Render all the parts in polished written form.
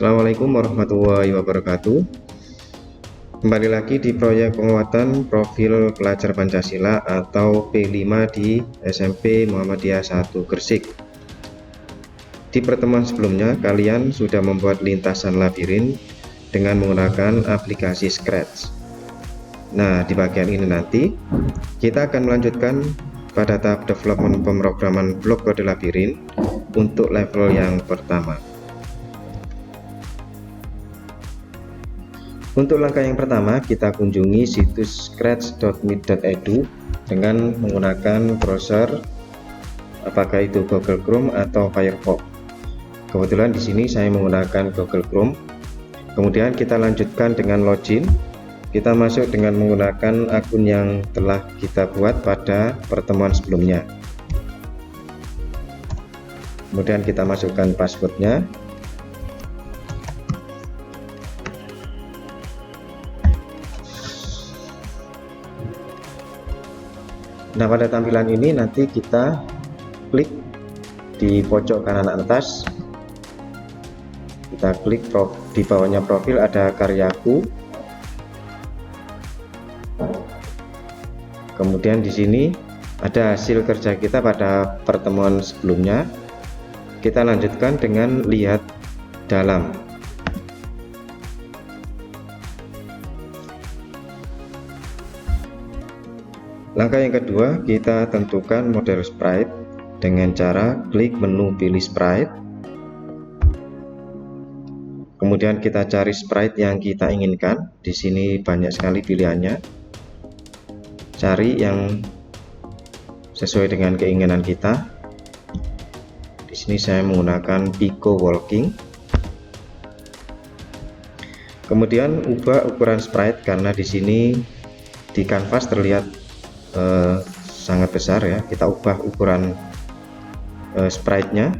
Assalamualaikum warahmatullahi wabarakatuh. Kembali lagi di proyek penguatan profil pelajar Pancasila atau P5 di SMP Muhammadiyah 1 Gresik. Di pertemuan sebelumnya kalian sudah membuat lintasan labirin dengan menggunakan aplikasi Scratch. Nah, di bagian ini nanti kita akan melanjutkan pada tahap development pemrograman blok kode labirin untuk level yang pertama. Untuk langkah yang pertama, kita kunjungi situs scratch.mit.edu dengan menggunakan browser, apakah itu Google Chrome atau Firefox. Kebetulan di sini saya menggunakan Google Chrome. Kemudian kita lanjutkan dengan login. Kita masuk dengan menggunakan akun yang telah kita buat pada pertemuan sebelumnya. Kemudian kita masukkan passwordnya. Nah, pada tampilan ini nanti kita klik di pojok kanan atas, kita klik di bawahnya profil ada karyaku. Kemudian di sini ada hasil kerja kita pada pertemuan sebelumnya. Kita lanjutkan dengan lihat dalam. Langkah yang kedua, kita tentukan model sprite dengan cara klik menu pilih sprite. Kemudian kita cari sprite yang kita inginkan. Di sini banyak sekali pilihannya. Cari yang sesuai dengan keinginan kita. Di sini saya menggunakan Pico Walking. Kemudian ubah ukuran sprite karena di sini di kanvas terlihat sangat besar ya. Kita ubah ukuran sprite-nya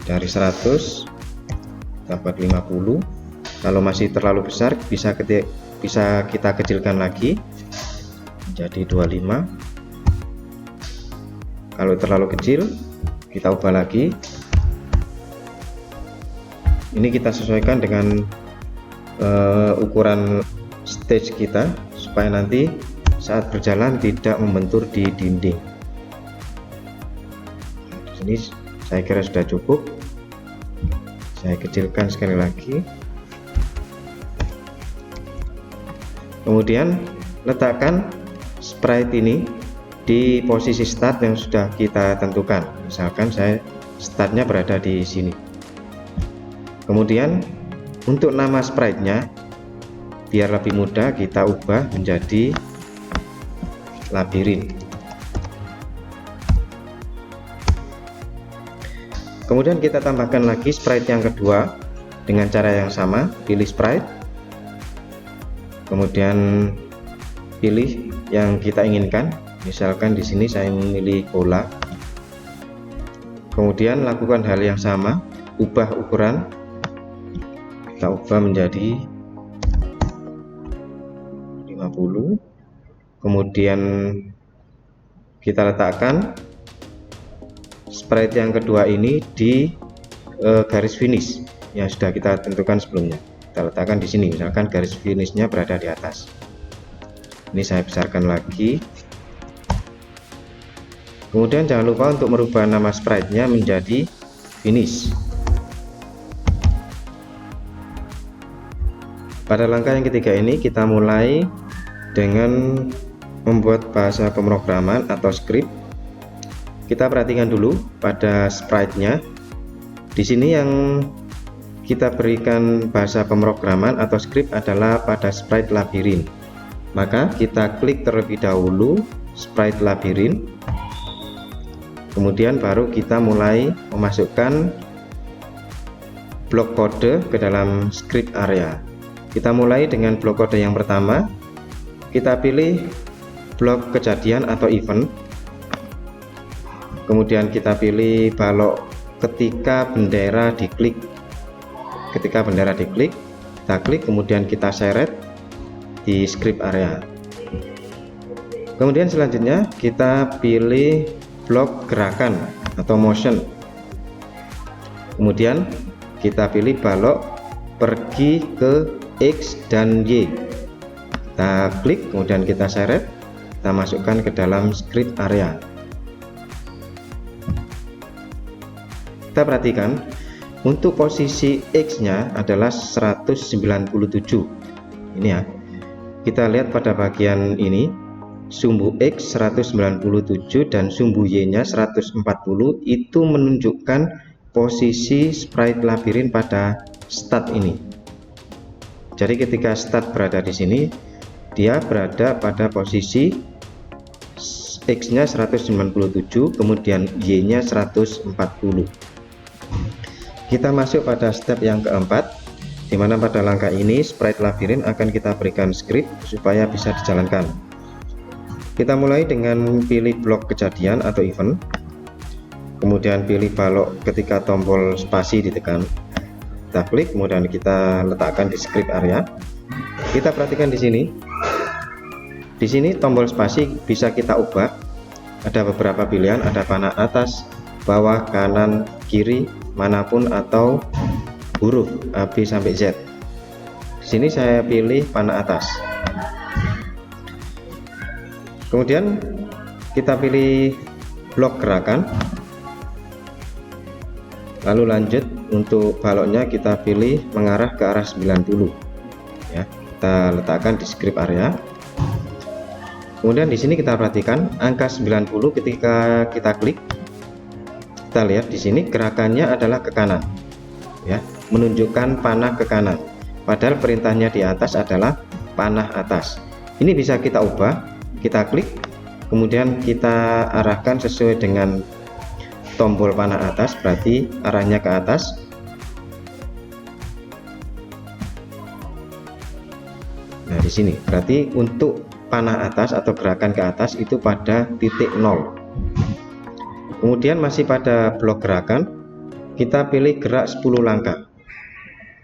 dari 100 dapat 50. Kalau masih terlalu besar bisa kita kecilkan lagi menjadi 25. Kalau terlalu kecil kita ubah lagi. Ini kita sesuaikan dengan ukuran stage kita supaya nanti saat berjalan tidak membentur di dinding. Di sini saya kira sudah cukup. Saya kecilkan sekali lagi. Kemudian letakkan sprite ini di posisi start yang sudah kita tentukan. Misalkan saya startnya berada di sini. Kemudian untuk nama sprite-nya biar lebih mudah kita ubah menjadi labirin. Kemudian kita tambahkan lagi sprite yang kedua dengan cara yang sama, pilih sprite. Kemudian pilih yang kita inginkan. Misalkan di sini saya memilih bola. Kemudian lakukan hal yang sama, ubah ukuran. Kita ubah menjadi 50. Kemudian kita letakkan sprite yang kedua ini di garis finish yang sudah kita tentukan sebelumnya. Kita letakkan di sini, misalkan garis finishnya berada di atas. Ini saya besarkan lagi. Kemudian jangan lupa untuk merubah nama sprite-nya menjadi finish. Pada langkah yang ketiga ini kita mulai dengan membuat bahasa pemrograman atau script. Kita perhatikan dulu pada sprite-nya. Di sini yang kita berikan bahasa pemrograman atau script adalah pada sprite labirin. Maka kita klik terlebih dahulu sprite labirin. Kemudian baru kita mulai memasukkan blok kode ke dalam script area. Kita mulai dengan blok kode yang pertama. Kita pilih blok kejadian atau event. Kemudian kita pilih balok ketika bendera diklik. Ketika bendera diklik, kita klik, kemudian kita seret di script area. Kemudian selanjutnya kita pilih blok gerakan atau motion. Kemudian kita pilih balok pergi ke X dan Y. Kita klik, kemudian kita seret, kita masukkan ke dalam script area. Kita perhatikan untuk posisi X nya adalah 197 ini ya. Kita lihat pada bagian ini, sumbu X 197 dan sumbu Y nya 140 itu menunjukkan posisi sprite labirin pada start ini. Jadi ketika start berada di sini, dia berada pada posisi X nya 197, kemudian Y nya 140. Kita masuk pada step yang keempat, di mana pada langkah ini sprite labirin akan kita berikan script supaya bisa dijalankan. Kita mulai dengan pilih blok kejadian atau event, kemudian pilih balok ketika tombol spasi ditekan. Kita klik, kemudian kita letakkan di script area. Kita perhatikan di sini. Di sini tombol spasi bisa kita ubah. Ada beberapa pilihan, ada panah atas, bawah, kanan, kiri, manapun, atau huruf A, B sampai Z. Di sini saya pilih panah atas. Kemudian kita pilih blok gerakan. Lalu lanjut, untuk baloknya kita pilih mengarah ke arah 90 ya. Kita letakkan di script area. Kemudian di sini kita perhatikan angka 90 ketika kita klik. Kita lihat di sini gerakannya adalah ke kanan ya, menunjukkan panah ke kanan, padahal perintahnya di atas adalah panah atas. Ini bisa kita ubah, kita klik, kemudian kita arahkan sesuai dengan tombol panah atas, berarti arahnya ke atas. Nah di sini berarti untuk panah atas atau gerakan ke atas itu pada titik 0. Kemudian masih pada blok gerakan, kita pilih gerak 10 langkah.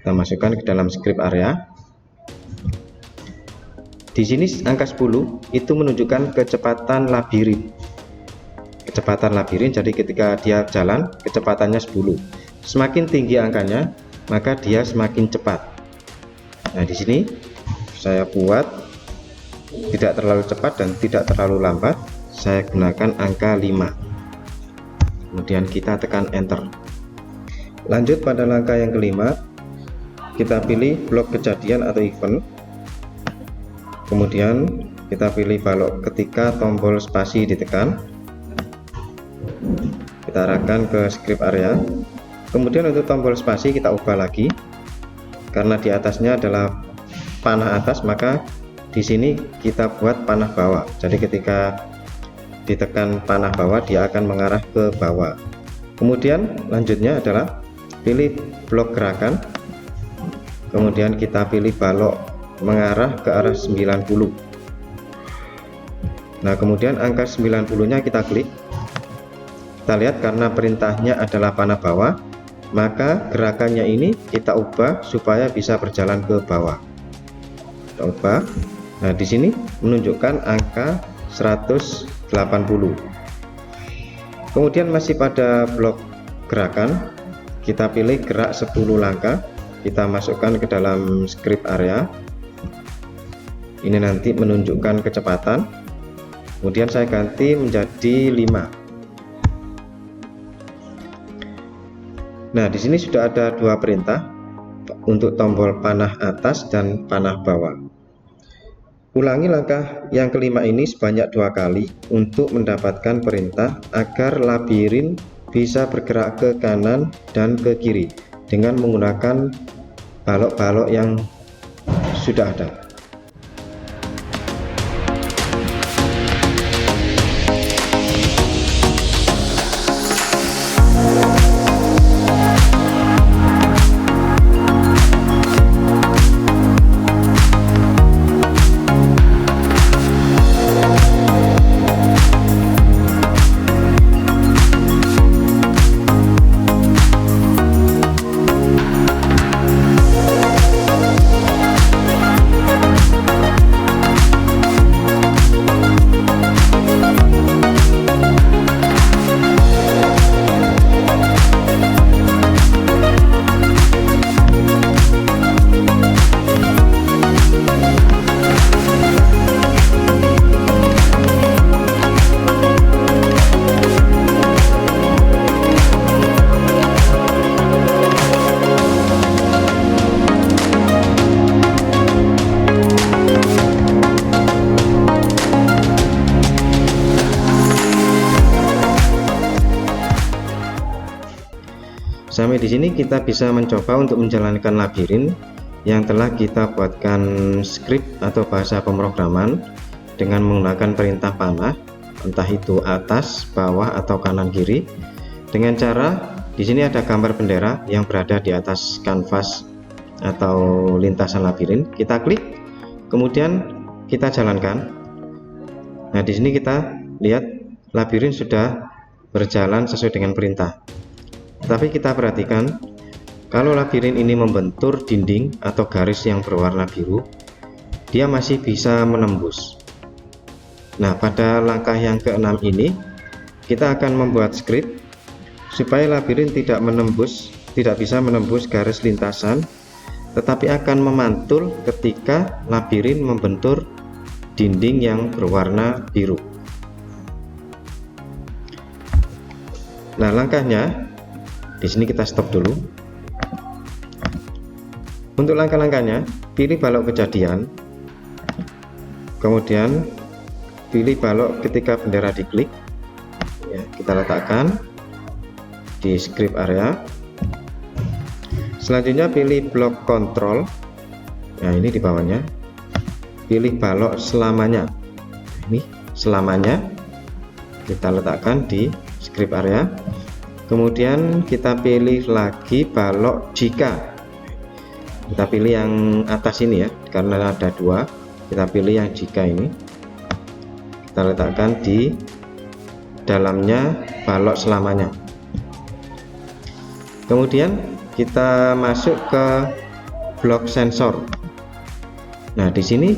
Kita masukkan ke dalam script area. Di sini angka 10 itu menunjukkan kecepatan labirin. Kecepatan labirin, jadi ketika dia jalan kecepatannya 10. Semakin tinggi angkanya, maka dia semakin cepat. Nah, di sini saya buat tidak terlalu cepat dan tidak terlalu lambat. Saya gunakan angka 5. Kemudian kita tekan enter. Lanjut pada langkah yang kelima, kita pilih blok kejadian atau event, kemudian kita pilih balok ketika tombol spasi ditekan. Kita arahkan ke script area. Kemudian untuk tombol spasi kita ubah lagi, karena di atasnya adalah panah atas, maka di sini kita buat panah bawah. Jadi ketika ditekan panah bawah, dia akan mengarah ke bawah. Kemudian lanjutnya adalah pilih blok gerakan, kemudian kita pilih balok mengarah ke arah 90. Nah kemudian angka 90 nya kita klik. Kita lihat karena perintahnya adalah panah bawah, maka gerakannya ini kita ubah supaya bisa berjalan ke bawah. Kita ubah. Nah di sini menunjukkan angka 180. Kemudian masih pada blok gerakan, kita pilih gerak 10 langkah. Kita masukkan ke dalam script area. Ini nanti menunjukkan kecepatan. Kemudian saya ganti menjadi 5. Nah di sini sudah ada dua perintah untuk tombol panah atas dan panah bawah. Ulangi langkah yang kelima ini sebanyak 2 kali untuk mendapatkan perintah agar labirin bisa bergerak ke kanan dan ke kiri dengan menggunakan balok-balok yang sudah ada. sampai di sini kita bisa mencoba untuk menjalankan labirin yang telah kita buatkan script atau bahasa pemrograman dengan menggunakan perintah panah, entah itu atas, bawah, atau kanan kiri. Dengan cara di sini ada gambar bendera yang berada di atas kanvas atau lintasan labirin. Kita klik, kemudian kita jalankan. Nah, di sini kita lihat labirin sudah berjalan sesuai dengan perintah. Tapi kita perhatikan, kalau labirin ini membentur dinding atau garis yang berwarna biru, dia masih bisa menembus. Nah, pada langkah yang keenam ini kita akan membuat script supaya labirin tidak bisa menembus garis lintasan, tetapi akan memantul ketika labirin membentur dinding yang berwarna biru. Nah, langkahnya di sini kita stop dulu. Untuk langkah-langkahnya, pilih balok kejadian, kemudian pilih balok ketika bendera diklik, ya, kita letakkan di script area. Selanjutnya pilih blok kontrol, nah ini di bawahnya, pilih balok selamanya, ini selamanya kita letakkan di script area. Kemudian kita pilih lagi balok jika, kita pilih yang atas ini ya, karena ada dua, kita pilih yang jika ini, kita letakkan di dalamnya balok selamanya. Kemudian kita masuk ke blok sensor. Nah, di sini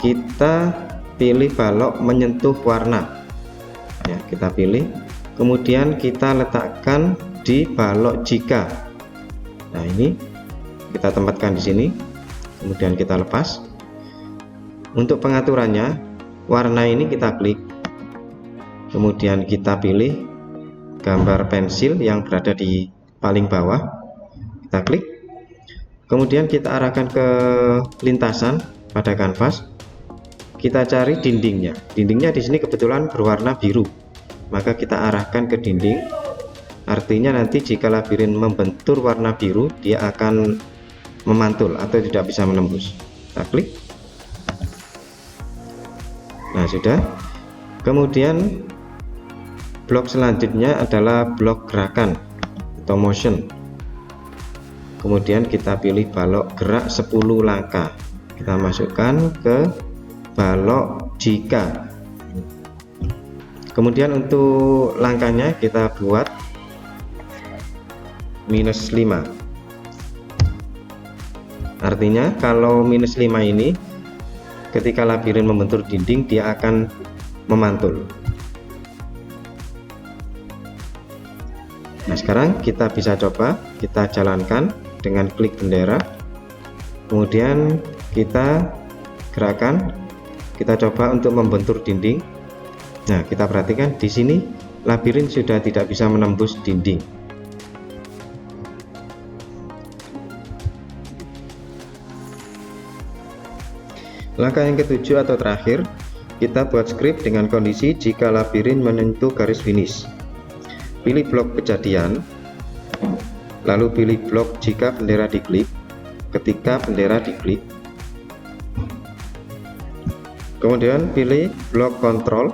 kita pilih balok menyentuh warna, ya, kita pilih. Kemudian kita letakkan di balok jika. Nah, ini kita tempatkan di sini. Kemudian kita lepas. Untuk pengaturannya, warna ini kita klik. Kemudian kita pilih gambar pensil yang berada di paling bawah. Kita klik. Kemudian kita arahkan ke lintasan pada kanvas. Kita cari dindingnya. Dindingnya di sini kebetulan berwarna biru, maka kita arahkan ke dinding. Artinya nanti jika labirin membentur warna biru, dia akan memantul atau tidak bisa menembus. Kita klik. Nah, sudah. Kemudian blok selanjutnya adalah blok gerakan atau motion. Kemudian kita pilih balok gerak 10 langkah. Kita masukkan ke balok jika. Kemudian untuk langkahnya kita buat -5. Artinya kalau -5 ini ketika labirin membentur dinding, dia akan memantul. Nah, sekarang kita bisa coba, kita jalankan dengan klik bendera, kemudian kita gerakan, kita coba untuk membentur dinding. Nah, kita perhatikan di sini labirin sudah tidak bisa menembus dinding. Langkah yang ketujuh atau terakhir, kita buat script dengan kondisi jika labirin menyentuh garis finish. Pilih blok kejadian, lalu pilih blok jika bendera diklik. Ketika bendera diklik, kemudian pilih blok kontrol,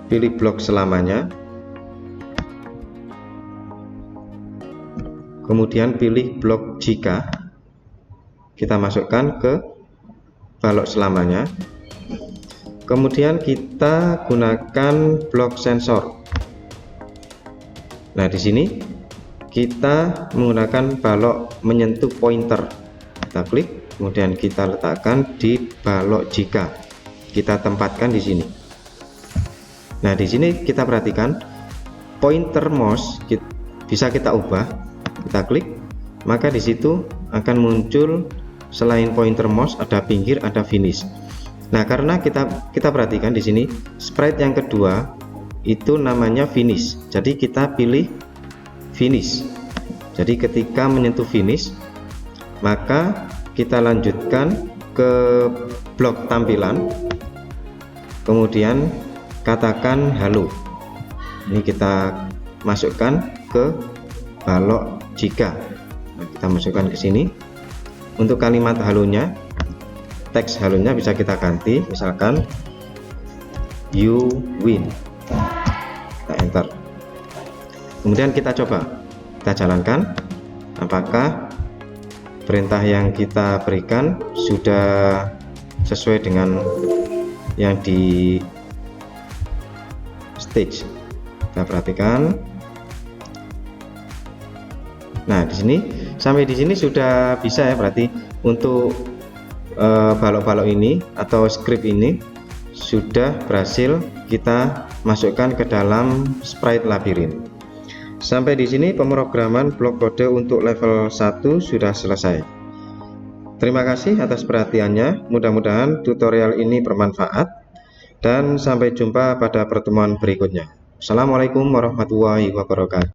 pilih blok selamanya, kemudian pilih blok jika, kita masukkan ke balok selamanya. Kemudian kita gunakan blok sensor. Nah, di sini kita menggunakan balok menyentuh pointer. Kita klik, kemudian kita letakkan di balok jika. Kita tempatkan di sini. Nah, di sini kita perhatikan pointer mouse bisa kita ubah. Kita klik, maka di situ akan muncul selain pointer mouse ada pinggir, ada finish. Nah, karena kita perhatikan di sini sprite yang kedua itu namanya finish. Jadi kita pilih finish. Jadi ketika menyentuh finish, maka kita lanjutkan ke blok tampilan. Kemudian katakan halo. Ini kita masukkan ke balok jika. Nah, kita masukkan ke sini. Untuk kalimat halonya, teks halonya bisa kita ganti, misalkan you win. Kita enter. Kemudian kita coba, kita jalankan apakah perintah yang kita berikan sudah sesuai dengan yang di stage. Kita perhatikan. Nah, di sini sampai di sini sudah bisa ya, berarti untuk balok-balok ini atau script ini sudah berhasil kita masukkan ke dalam sprite labirin. Sampai di sini pemrograman blok kode untuk level 1 sudah selesai. Terima kasih atas perhatiannya. Mudah-mudahan tutorial ini bermanfaat dan sampai jumpa pada pertemuan berikutnya. Assalamualaikum warahmatullahi wabarakatuh.